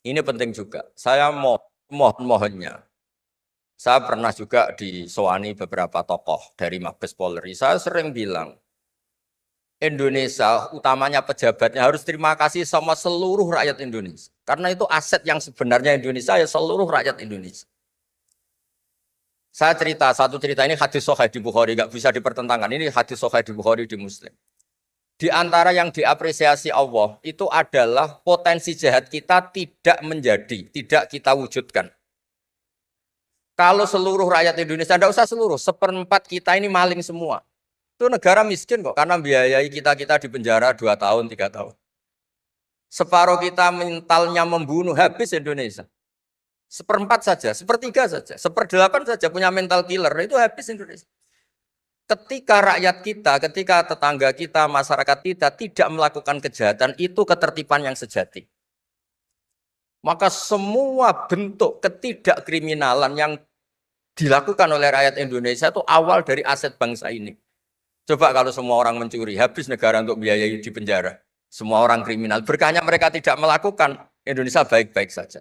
Ini penting juga. Saya mohonnya. Saya pernah juga disowani beberapa tokoh dari Mabes Polri. Saya sering bilang, Indonesia, utamanya pejabatnya harus terima kasih sama seluruh rakyat Indonesia. Karena itu aset yang sebenarnya Indonesia ya seluruh rakyat Indonesia. Saya satu cerita ini hadis sahih di Bukhari, nggak bisa dipertentangkan. Ini hadis sahih di Bukhari di Muslim. Di antara yang diapresiasi Allah itu adalah potensi jahat kita tidak menjadi, tidak kita wujudkan. Kalau seluruh rakyat Indonesia, tidak usah seluruh, seperempat kita ini maling semua. Itu negara miskin kok, karena biayai kita di penjara 2 tahun, 3 tahun. Separuh kita mentalnya membunuh, habis Indonesia. Seperempat saja, sepertiga saja, seperdelapan saja punya mental killer, itu habis Indonesia. Ketika rakyat kita, ketika tetangga kita, masyarakat kita tidak melakukan kejahatan, itu ketertiban yang sejati. Maka semua bentuk ketidakkriminalan yang dilakukan oleh rakyat Indonesia itu awal dari aset bangsa ini. Coba kalau semua orang mencuri, habis negara untuk biayai di penjara. Semua orang kriminal, berkahnya mereka tidak melakukan, Indonesia baik-baik saja.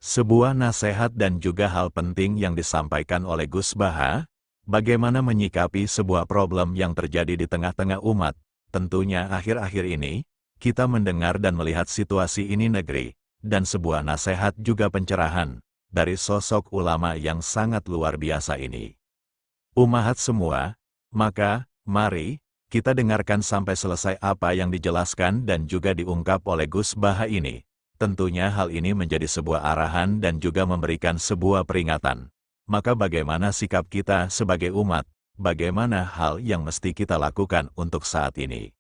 Sebuah nasihat dan juga hal penting yang disampaikan oleh Gus Baha, bagaimana menyikapi sebuah problem yang terjadi di tengah-tengah umat. Tentunya akhir-akhir ini, kita mendengar dan melihat situasi ini negeri, dan sebuah nasihat juga pencerahan, dari sosok ulama yang sangat luar biasa ini. Umahat semua, maka, mari, kita dengarkan sampai selesai apa yang dijelaskan dan juga diungkap oleh Gus Baha ini. Tentunya hal ini menjadi sebuah arahan dan juga memberikan sebuah peringatan. Maka bagaimana sikap kita sebagai umat? Bagaimana hal yang mesti kita lakukan untuk saat ini?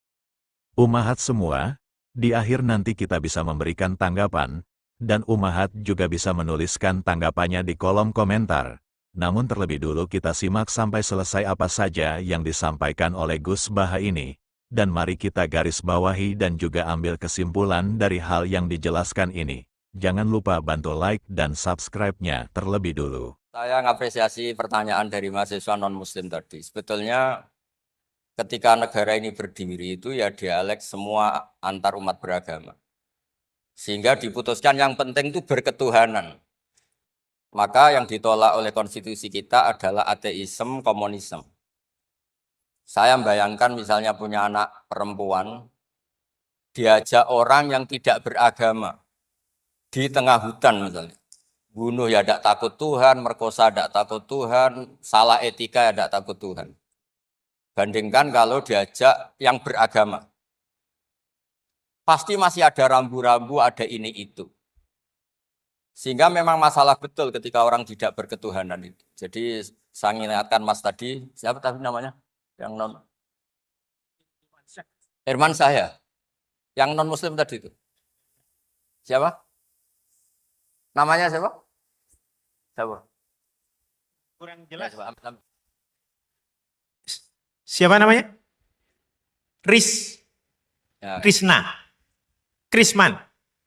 Umahat semua, di akhir nanti kita bisa memberikan tanggapan, dan umahat juga bisa menuliskan tanggapannya di kolom komentar. Namun terlebih dulu kita simak sampai selesai apa saja yang disampaikan oleh Gus Baha ini. Dan mari kita garis bawahi dan juga ambil kesimpulan dari hal yang dijelaskan ini. Jangan lupa bantu like dan subscribe-nya terlebih dulu. Saya mengapresiasi pertanyaan dari mahasiswa non-muslim tadi. Sebetulnya ketika negara ini berdiri itu ya dialek semua antar umat beragama. Sehingga diputuskan yang penting itu berketuhanan. Maka yang ditolak oleh konstitusi kita adalah ateisme, komunisme. Saya membayangkan misalnya punya anak perempuan, diajak orang yang tidak beragama di tengah hutan misalnya. Bunuh ya tidak takut Tuhan, merkosa tidak takut Tuhan, salah etika ya tidak takut Tuhan. Bandingkan kalau diajak yang beragama. Pasti masih ada rambu-rambu, ada ini itu. Sehingga memang masalah betul ketika orang tidak berketuhanan itu. Jadi saya ingatkan Mas tadi, siapa tadi namanya? Yang non Herman saya, yang non muslim tadi itu. Siapa? Namanya siapa? Siapa? Kurang jelas. Ya, Siapa namanya? ya. Krisman.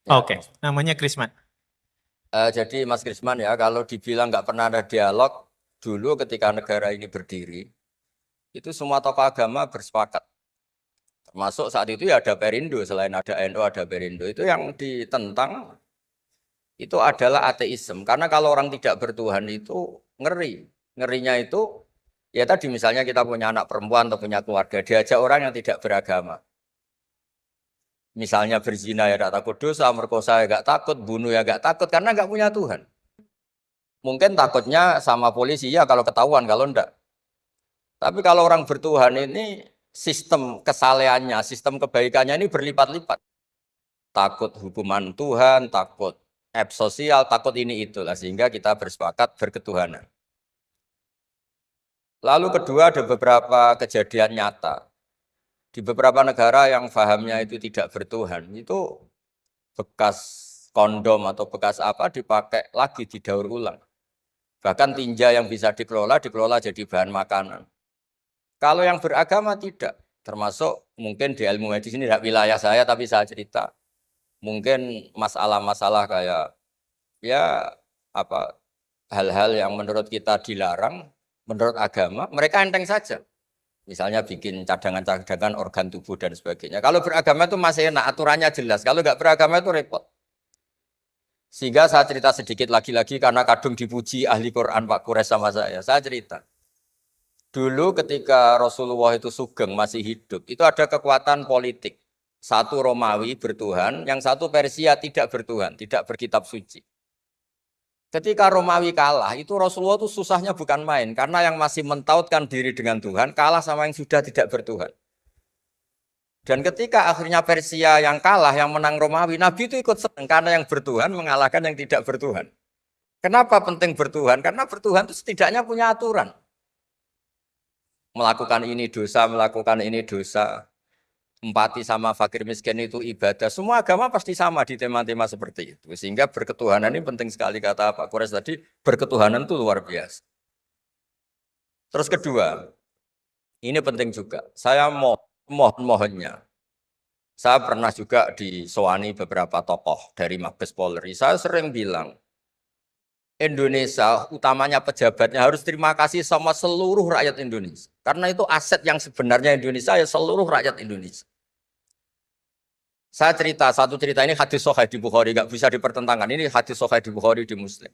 Ya. Oke, namanya Krisman. Jadi Mas Krisman ya, kalau dibilang nggak pernah ada dialog, dulu ketika negara ini berdiri, itu semua tokoh agama bersepakat. Termasuk saat itu ya ada Perindo, selain ada NU ada Perindo. Itu yang ditentang itu adalah ateisme. Karena kalau orang tidak bertuhan itu ngeri. Ngerinya itu ya tadi misalnya kita punya anak perempuan atau punya keluarga, diajak orang yang tidak beragama. Misalnya berzina ya tidak takut dosa, merkosa ya tidak takut, bunuh ya tidak takut karena nggak punya Tuhan. Mungkin takutnya sama polisi ya kalau ketahuan, kalau enggak. Tapi kalau orang bertuhan ini sistem kesalehannya, sistem kebaikannya ini berlipat-lipat. Takut hukuman Tuhan, takut sosial, takut ini itulah sehingga kita bersepakat berketuhanan. Lalu kedua ada beberapa kejadian nyata. Di beberapa negara yang fahamnya itu tidak bertuhan, itu bekas kondom atau bekas apa dipakai lagi didaur ulang. Bahkan tinja yang bisa dikelola jadi bahan makanan. Kalau yang beragama tidak, termasuk mungkin di ilmu medis ini tidak wilayah saya tapi saya cerita. Mungkin masalah-masalah kayak ya apa hal-hal yang menurut kita dilarang, menurut agama, mereka enteng saja. Misalnya bikin cadangan-cadangan organ tubuh dan sebagainya. Kalau beragama itu masih enak, aturannya jelas. Kalau nggak beragama itu repot. Sehingga saya cerita sedikit lagi-lagi karena kadung dipuji ahli Quran Pak Kures sama saya. Saya cerita. Dulu ketika Rasulullah itu Sugeng masih hidup, itu ada kekuatan politik. Satu Romawi bertuhan, yang satu Persia tidak bertuhan, tidak berkitab suci. Ketika Romawi kalah, itu Rasulullah itu susahnya bukan main. Karena yang masih mentautkan diri dengan Tuhan, kalah sama yang sudah tidak bertuhan. Dan ketika akhirnya Persia yang kalah, yang menang Romawi, Nabi itu ikut senang. Karena yang bertuhan mengalahkan yang tidak bertuhan. Kenapa penting bertuhan? Karena bertuhan itu setidaknya punya aturan. Melakukan ini dosa, melakukan ini dosa. Empati sama fakir miskin itu ibadah. Semua agama pasti sama di tema-tema seperti itu. Sehingga berketuhanan ini penting sekali, kata Pak Kures tadi, berketuhanan itu luar biasa. Terus kedua, ini penting juga. Saya mohonnya. Saya pernah juga disowani beberapa tokoh dari Mabes Polri. Saya sering bilang, Indonesia, utamanya pejabatnya harus terima kasih sama seluruh rakyat Indonesia. Karena itu aset yang sebenarnya Indonesia, ya seluruh rakyat Indonesia. Saya cerita, satu cerita ini hadis sahih di Bukhari, nggak bisa dipertentangkan. Ini hadis sahih di Bukhari, di Muslim.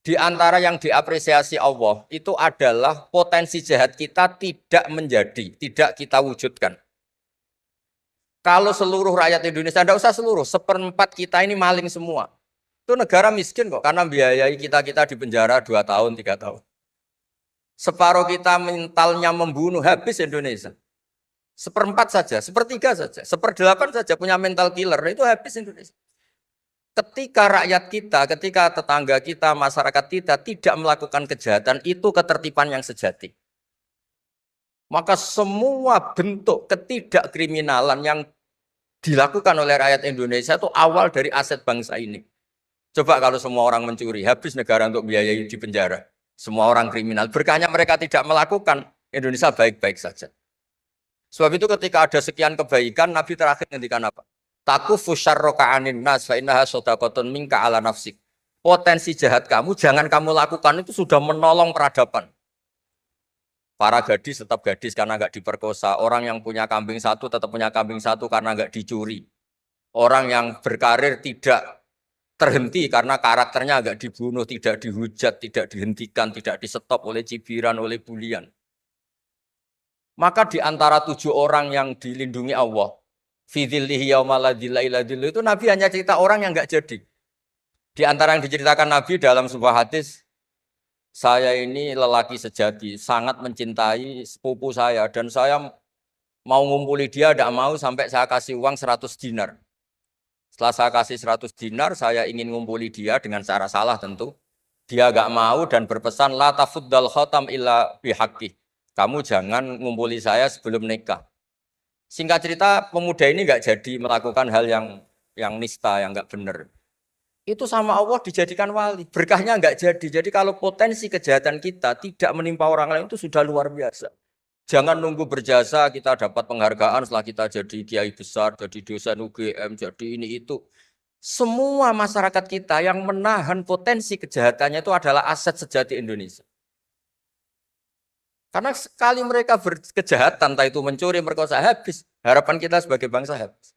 Di antara yang diapresiasi Allah, itu adalah potensi jahat kita tidak menjadi, tidak kita wujudkan. Kalau seluruh rakyat Indonesia, tidak usah seluruh, 1/4 kita ini maling semua. Itu negara miskin kok, karena biayai kita di penjara 2 tahun, 3 tahun. Separuh kita mentalnya membunuh, habis Indonesia. 1/4 saja, 1/3 saja, 1/8 saja punya mental killer, itu habis Indonesia. Ketika rakyat kita, ketika tetangga kita, masyarakat kita tidak melakukan kejahatan, itu ketertiban yang sejati. Maka semua bentuk ketidakkriminalan yang dilakukan oleh rakyat Indonesia itu awal dari aset bangsa ini. Coba kalau semua orang mencuri, habis negara untuk biayai di penjara. Semua orang kriminal, berkahnya mereka tidak melakukan, Indonesia baik-baik saja. Sebab itu ketika ada sekian kebaikan, Nabi terakhir ngendikan apa? Takufu syarroka anin nas fa innaha shadaqatun minka ala nafsik. Potensi jahat kamu jangan kamu lakukan, itu sudah menolong peradaban. Para gadis tetap gadis karena nggak diperkosa. Orang yang punya kambing satu tetap punya kambing satu karena nggak dicuri. Orang yang berkarir tidak terhenti karena karakternya nggak dibunuh, tidak dihujat, tidak dihentikan, tidak disetop oleh cibiran, oleh bulian. Maka di antara 7 orang yang dilindungi Allah, fidzillihi yauma la dzilla illa dzilluh, itu Nabi hanya cerita orang yang nggak jadi. Di antara yang diceritakan Nabi dalam sebuah hadis, saya ini lelaki sejati, sangat mencintai sepupu saya, dan saya mau ngumpuli dia, tidak mau sampai saya kasih uang 100 dinar. Setelah saya kasih 100 dinar, saya ingin ngumpuli dia dengan cara salah tentu. Dia nggak mau dan berpesan, la tafuddal khatam illa bihaqqi. Kamu jangan ngumpuli saya sebelum nikah. Singkat cerita, pemuda ini nggak jadi melakukan hal yang nista, yang nggak benar. Itu sama Allah dijadikan wali. Berkahnya nggak jadi. Jadi kalau potensi kejahatan kita tidak menimpa orang lain itu sudah luar biasa. Jangan nunggu berjasa kita dapat penghargaan setelah kita jadi kiai besar, jadi dosen UGM, jadi ini itu. Semua masyarakat kita yang menahan potensi kejahatannya itu adalah aset sejati Indonesia. Karena sekali mereka berkejahatan, entah itu mencuri, merkosa, habis. Harapan kita sebagai bangsa habis.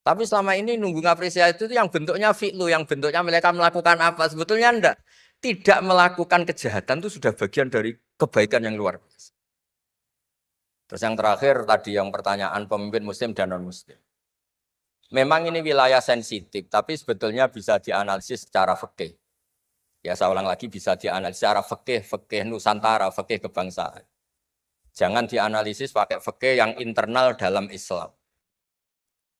Tapi selama ini nunggu ngapresiasi itu yang bentuknya fi'lu, yang bentuknya mereka melakukan apa. Sebetulnya enggak. Tidak melakukan kejahatan itu sudah bagian dari kebaikan yang luar biasa. Terus yang terakhir tadi yang pertanyaan pemimpin muslim dan non-muslim. Memang ini wilayah sensitif, tapi sebetulnya bisa dianalisis secara fikih. Ya saya ulang lagi, bisa dianalisis secara fikih Nusantara, fikih kebangsaan. Jangan dianalisis pakai fikih yang internal dalam Islam.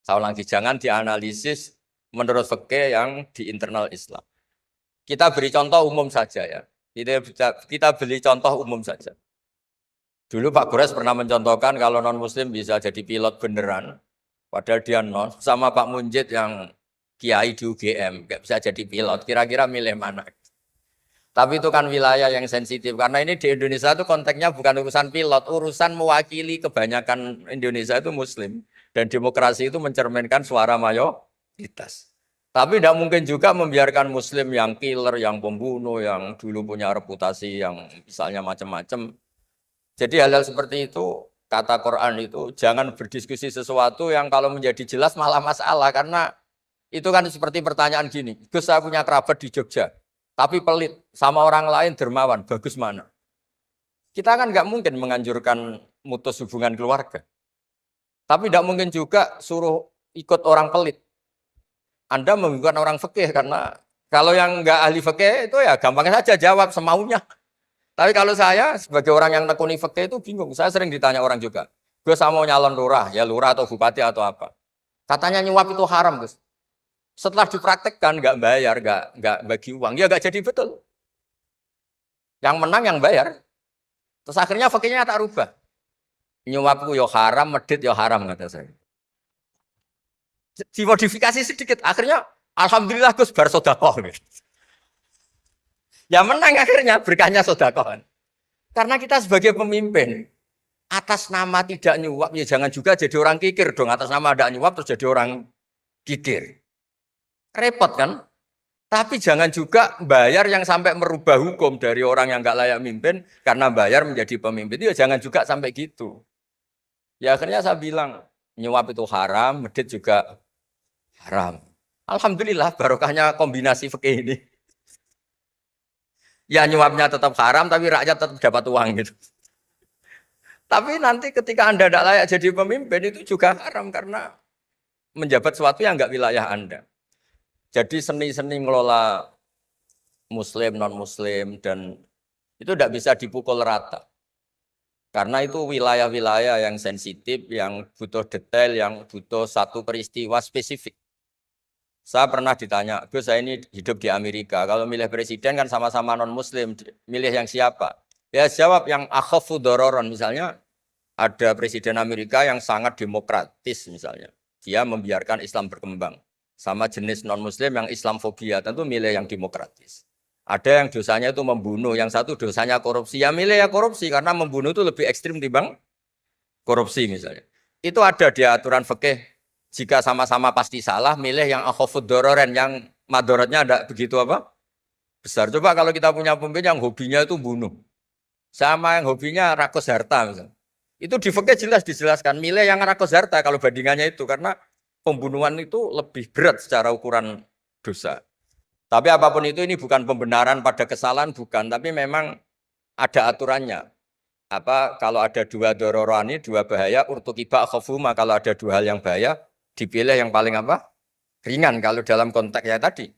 Saya ulang lagi, jangan dianalisis menurut fikih yang di internal Islam. Kita beri contoh umum saja ya. Kita beri contoh umum saja. Dulu Pak Gores pernah mencontohkan kalau non-muslim bisa jadi pilot beneran. Padahal dia non, sama Pak Munjid yang kiai di UGM, nggak bisa jadi pilot. Kira-kira milih mana? Tapi itu kan wilayah yang sensitif. Karena ini di Indonesia itu konteksnya bukan urusan pilot, urusan mewakili kebanyakan Indonesia itu muslim. Dan demokrasi itu mencerminkan suara mayoritas. Tapi tidak mungkin juga membiarkan muslim yang killer, yang pembunuh, yang dulu punya reputasi yang misalnya macam-macam. Jadi hal-hal seperti itu, kata Quran itu, jangan berdiskusi sesuatu yang kalau menjadi jelas malah masalah. Karena itu kan seperti pertanyaan gini, Gus saya punya kerabat di Jogja, tapi pelit, sama orang lain dermawan, bagus mana? Kita kan nggak mungkin menganjurkan mutus hubungan keluarga. Tapi tidak mungkin juga suruh ikut orang pelit. Anda menggunakan orang fikih karena kalau yang nggak ahli fikih itu ya gampang saja jawab semaunya. Tapi kalau saya sebagai orang yang tekuni fikih itu bingung. Saya sering ditanya orang juga. Gus saya mau nyalon lurah, ya lurah atau bupati atau apa. Katanya nyuap itu haram, Gus. Setelah dipraktekkan nggak bayar, nggak bagi uang, ya nggak jadi betul. Yang menang yang bayar. Terus akhirnya fikihnya tak rubah. Nyuapku yo haram, medit yo haram kata saya. Dimodifikasi sedikit, akhirnya alhamdulillah Gus bar sodakoh. Ya menang akhirnya berkahnya sodakoh. Karena kita sebagai pemimpin, atas nama tidak nyuap, ya jangan juga jadi orang kikir dong. Atas nama tidak nyuap terus jadi orang kikir. Repot kan? Tapi jangan juga bayar yang sampai merubah hukum dari orang yang nggak layak mimpin karena bayar menjadi pemimpin. Itu ya jangan juga sampai gitu. Ya akhirnya saya bilang, nyuap itu haram, medit juga haram. Alhamdulillah barokahnya kombinasi fikih ini. Ya nyuapnya tetap haram tapi rakyat tetap dapat uang gitu. Tapi nanti ketika Anda tidak layak jadi pemimpin itu juga haram karena menjabat sesuatu yang enggak wilayah Anda. Jadi seni-seni ngelola muslim, non-muslim dan itu tidak bisa dipukul rata. Karena itu wilayah-wilayah yang sensitif, yang butuh detail, yang butuh satu peristiwa spesifik. Saya pernah ditanya, Gus saya ini hidup di Amerika, kalau milih presiden kan sama-sama non-muslim, milih yang siapa? Ya jawab yang akhafu dororon, misalnya ada presiden Amerika yang sangat demokratis misalnya. Dia membiarkan Islam berkembang. Sama jenis non-muslim yang Islamfobia, tentu milih yang demokratis. Ada yang dosanya itu membunuh, yang satu dosanya korupsi. Ya milih ya korupsi, karena membunuh itu lebih ekstrim dibanding korupsi misalnya. Itu ada di aturan fikih. Jika sama-sama pasti salah, milih yang akhafud dororen, yang madorotnya ada begitu apa? Besar. Coba kalau kita punya pemimpin yang hobinya itu bunuh. Sama yang hobinya rakus harta misalnya. Itu di fikih jelas dijelaskan, milih yang rakus harta kalau bandingannya itu. Karena pembunuhan itu lebih berat secara ukuran dosa. Tapi apapun itu ini bukan pembenaran pada kesalahan, bukan. Tapi memang ada aturannya. Apa kalau ada dua dororani, dua bahaya, urtukiba khafuma, kalau ada dua hal yang bahaya, dipilih yang paling apa? Ringan kalau dalam konteksnya tadi.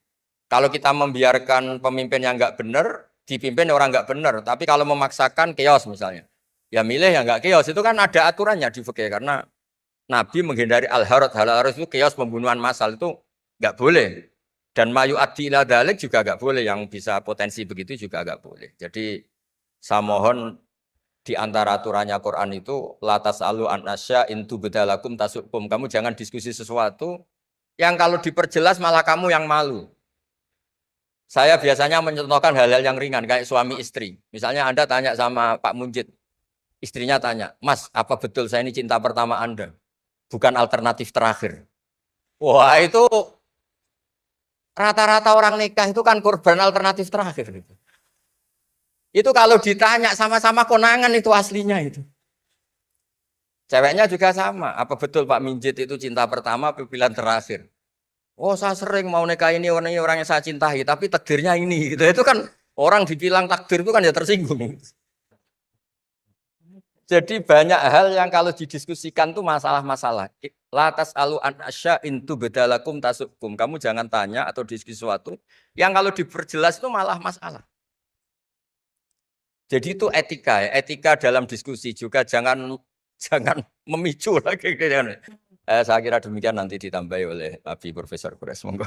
Kalau kita membiarkan pemimpin yang enggak benar, dipimpin orang enggak benar. Tapi kalau memaksakan chaos misalnya. Ya milih yang enggak chaos. Itu kan ada aturannya di fikih. Karena Nabi menghindari al-harad. Al-harad itu chaos pembunuhan massal itu enggak boleh. Dan mayu addi ila dalik juga enggak boleh. Yang bisa potensi begitu juga enggak boleh. Jadi saya mohon di antara aturannya Quran itu latas alu anasya intu bedalakum tasukum. Kamu jangan diskusi sesuatu yang kalau diperjelas malah kamu yang malu. Saya biasanya mencontohkan hal-hal yang ringan kayak suami istri. Misalnya Anda tanya sama Pak Munjid, istrinya tanya, Mas, apa betul saya ini cinta pertama Anda? Bukan alternatif terakhir. Wah itu rata-rata orang nikah itu kan korban alternatif terakhir. Itu kalau ditanya sama-sama konangan itu aslinya itu. Ceweknya juga sama. Apa betul Pak Minjit itu cinta pertama, pilihan terakhir? Oh saya sering mau nikah ini orang yang saya cintai, tapi takdirnya ini. Gitu. Itu kan orang dibilang takdir itu kan ya tersinggung. Jadi banyak hal yang kalau didiskusikan itu masalah-masalah. Latas alu an asya intu bedalakum tasukum. Kamu jangan tanya atau diskusi sesuatu yang kalau diperjelas itu malah masalah. Jadi itu etika ya, etika dalam diskusi juga jangan memicu lagi. Saya kira demikian nanti ditambahi oleh Abi Profesor Kures. Monggo.